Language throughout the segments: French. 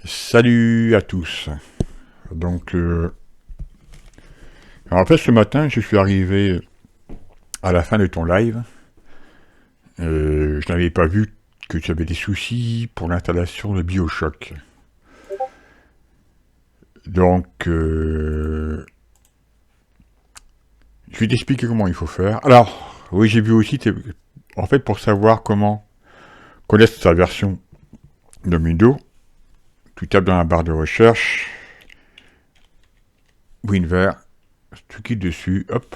Salut à tous. Donc, alors en fait, ce matin, je suis arrivé à la fin de ton live. Je n'avais pas vu que tu avais des soucis pour l'installation de BioShock. Donc, je vais t'expliquer comment il faut faire. Alors, oui, j'ai vu aussi, en fait, pour savoir comment connaître sa version de Windows, tu tapes dans la barre de recherche, WinVer, tu cliques dessus, hop,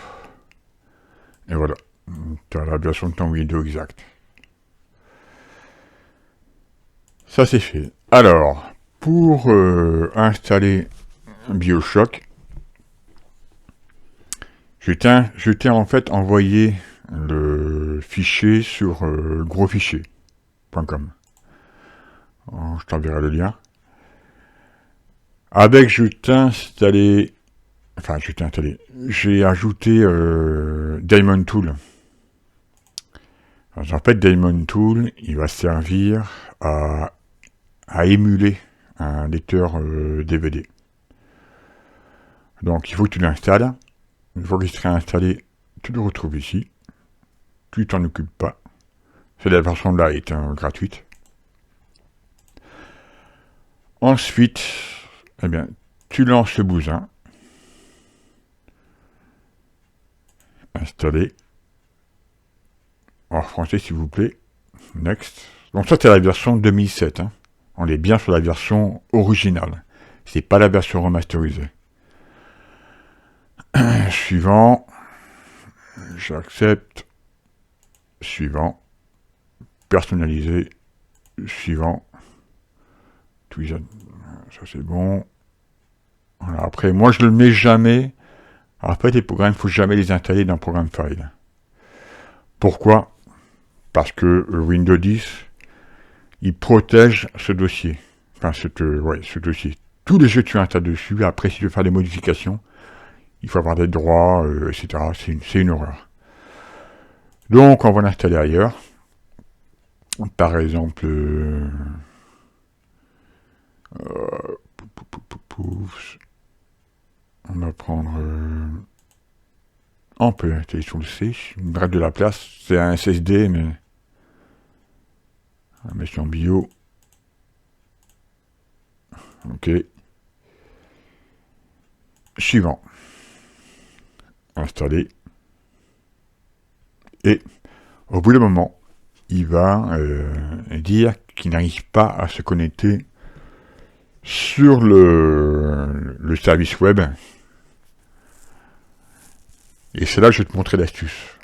et voilà. Tu as la version de ton Windows exact. Ça c'est fait. Alors, pour installer BioShock, je t'ai en fait envoyé le fichier sur grosfichier.com. Je t'enverrai le lien. Avec j'ai ajouté Daemon Tool. Alors, en fait, Daemon Tool, il va servir à émuler un lecteur DVD. Donc, il faut que tu l'installes. Une fois qu'il sera installé, tu le retrouves ici. Tu t'en occupes pas. C'est la version light, gratuite. Ensuite, eh bien, tu lances le bousin. Installer. En français, s'il vous plaît. Next. Donc ça, c'est la version 2007. On est bien sur la version originale. C'est pas la version remasterisée. Suivant. J'accepte. Suivant. Personnalisé. Suivant. Ça c'est bon. Voilà. Après, moi je le mets jamais. Alors, en fait, les programmes, il ne faut jamais les installer dans Programme File. Pourquoi? Parce que Windows 10, il protège ce dossier. Enfin, ce dossier. Tous les jeux que tu installes dessus, après, si tu veux faire des modifications, il faut avoir des droits, etc. C'est une horreur. Donc, on va l'installer ailleurs. Par exemple, on va prendre... on peut installer sur le C. Il me reste de la place. C'est un SSD, mais... on va mettre sur bio. Ok. Suivant. Installer. Et au bout d'un moment, il va dire qu'il n'arrive pas à se connecter sur le service web. Et c'est là que je vais te montrer l'astuce.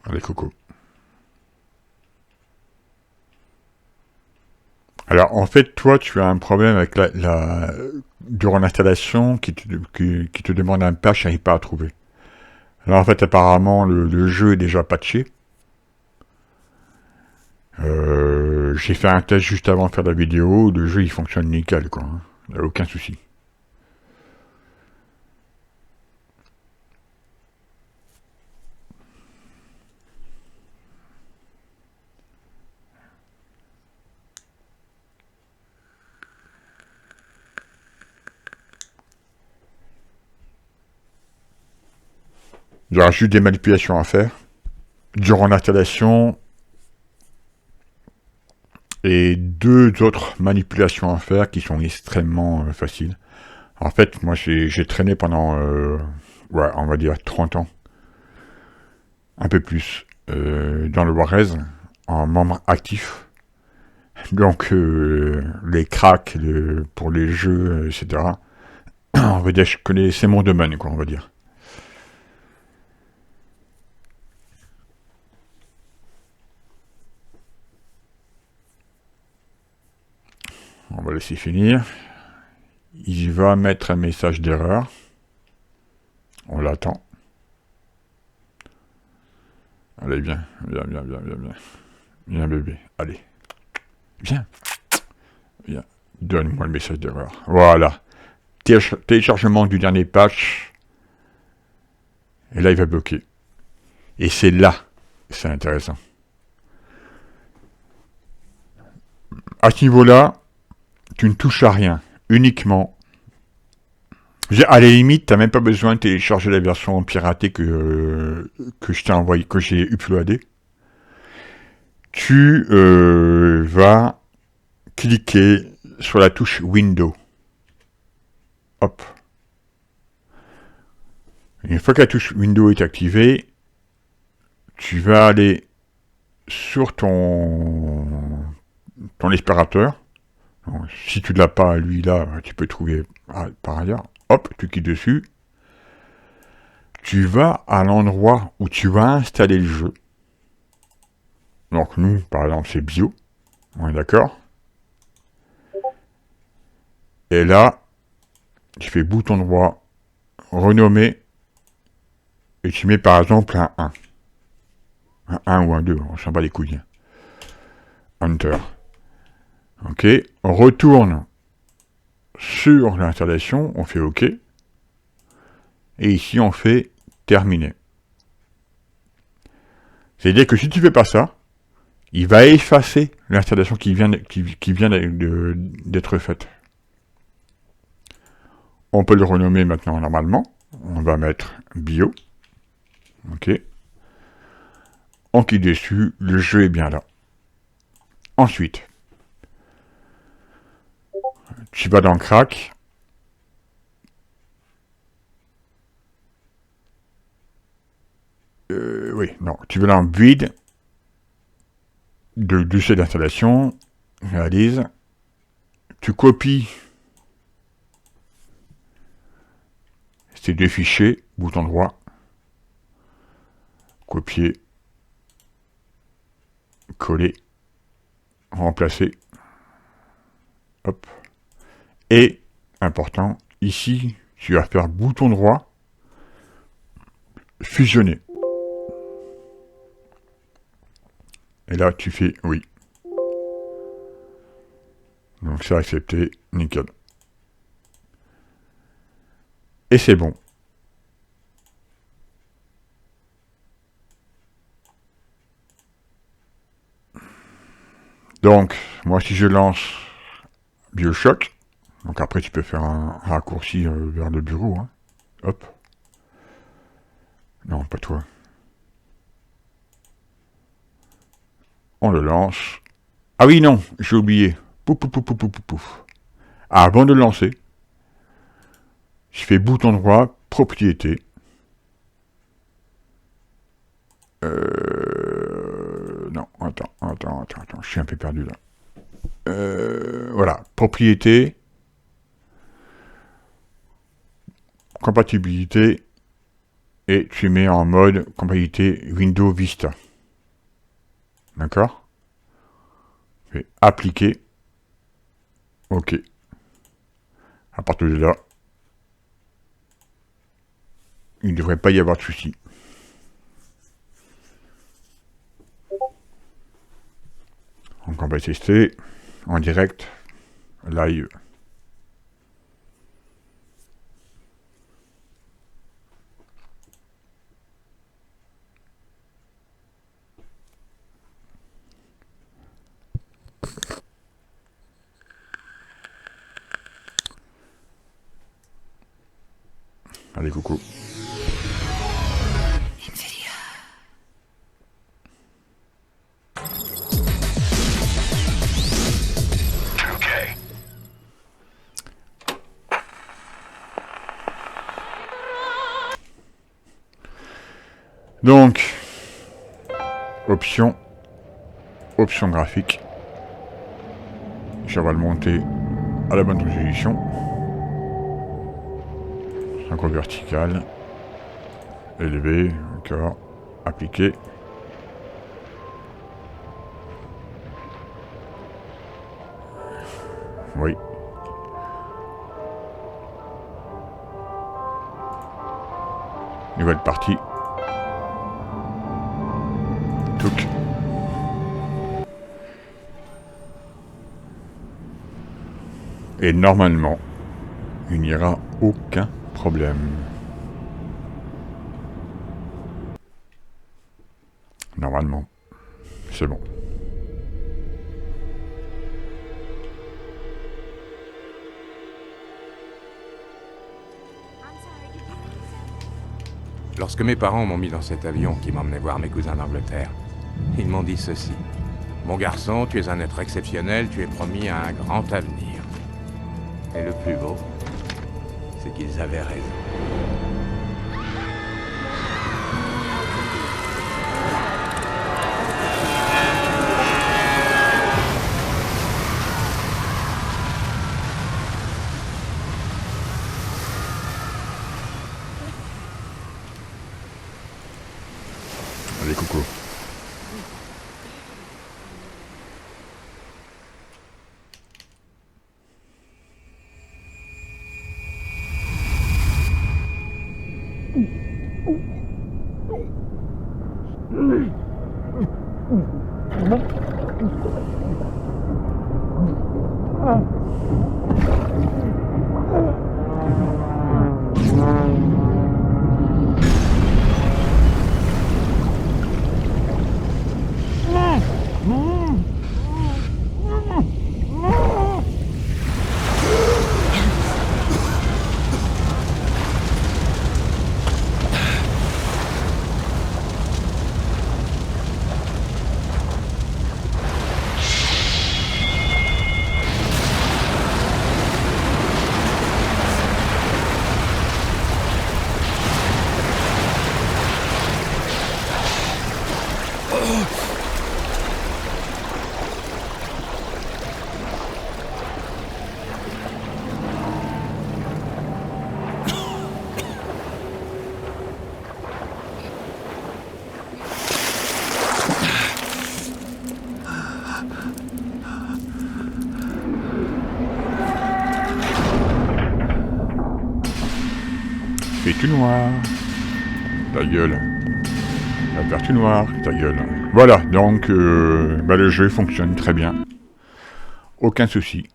Allez, Coco. Alors, en fait, toi, tu as un problème avec durant l'installation qui te demande un patch, tu n'arrives pas à trouver. Alors, en fait, apparemment, le jeu est déjà patché. J'ai fait un test juste avant de faire la vidéo. Le jeu, il fonctionne nickel, quoi. Il n'y a aucun souci. Il y aura juste des manipulations à faire durant l'installation et deux autres manipulations à faire qui sont extrêmement faciles. En fait, moi j'ai traîné pendant, on va dire 30 ans, un peu plus, dans le Warez, en membre actif. Donc les cracks pour les jeux, etc. On va dire que je connais, c'est mon domaine, quoi, on va dire. On va laisser finir. Il va mettre un message d'erreur. On l'attend. Allez, viens. Viens, bébé. Allez. Viens. Donne-moi le message d'erreur. Voilà. Téléchargement du dernier patch. Et là, il va bloquer. Et c'est là, c'est intéressant. À ce niveau-là, tu ne touches à rien. Uniquement. À la limite, tu n'as même pas besoin de télécharger la version piratée que je t'ai envoyé, que j'ai uploadée. Tu vas cliquer sur la touche Windows. Hop. Une fois que la touche Windows est activée, tu vas aller sur ton aspirateur. Donc, si tu ne l'as pas, lui là, tu peux trouver par ailleurs. Hop, tu cliques dessus. Tu vas à l'endroit où tu vas installer le jeu. Donc nous, par exemple, c'est Bio. On est d'accord. Et là, tu fais bouton droit, renommer, et tu mets par exemple un 1. Un 1 ou un 2, on s'en bat les couilles. Enter. Ok, on retourne sur l'installation, on fait OK. Et ici, on fait terminer. C'est-à-dire que si tu fais pas ça, il va effacer l'installation qui vient d'être faite. On peut le renommer maintenant normalement. On va mettre bio. OK. On clique dessus, le jeu est bien là. Ensuite, tu vas dans Crack. Oui, non, tu vas dans Vide de dossier d'installation, réalise, tu copies ces deux fichiers, bouton droit, copier, coller, remplacer, hop, et, important, ici, tu vas faire bouton droit, fusionner. Et là, tu fais oui. Donc c'est accepté, nickel. Et c'est bon. Donc, moi si je lance BioShock, donc après tu peux faire un raccourci vers le bureau, hein. Hop. Non, pas toi. On le lance. Ah oui, non, j'ai oublié. Pouf, pouf, pouf, pouf, pouf, pouf. Avant de le lancer, je fais bouton droit, propriété. Non, attends, je suis un peu perdu là. Voilà, propriété, compatibilité, et tu mets en mode compatibilité Windows Vista. D'accord? Fais appliquer. OK. À partir de là, il ne devrait pas y avoir de souci. Donc on va tester en direct, live. Allez, coucou. Donc, option graphique. Je vais le monter à la bonne résolution. Synchro vertical. Élevé, encore. Appliquer. Oui. Nouvelle partie. Touc. Et normalement, il n'y aura aucun problème. normalement. C'est bon. Lorsque mes parents m'ont mis dans cet avion qui m'emmenait voir mes cousins d'Angleterre, ils m'ont dit ceci. Mon garçon, tu es un être exceptionnel, tu es promis à un grand avenir. Et le plus beau, c'est qu'ils avaient raison. Allez, coucou. Fais tout noir. Ta gueule. Va faire tout noir, ta gueule. Voilà, donc le jeu fonctionne très bien. Aucun souci.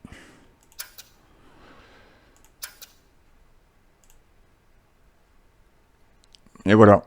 Et voilà.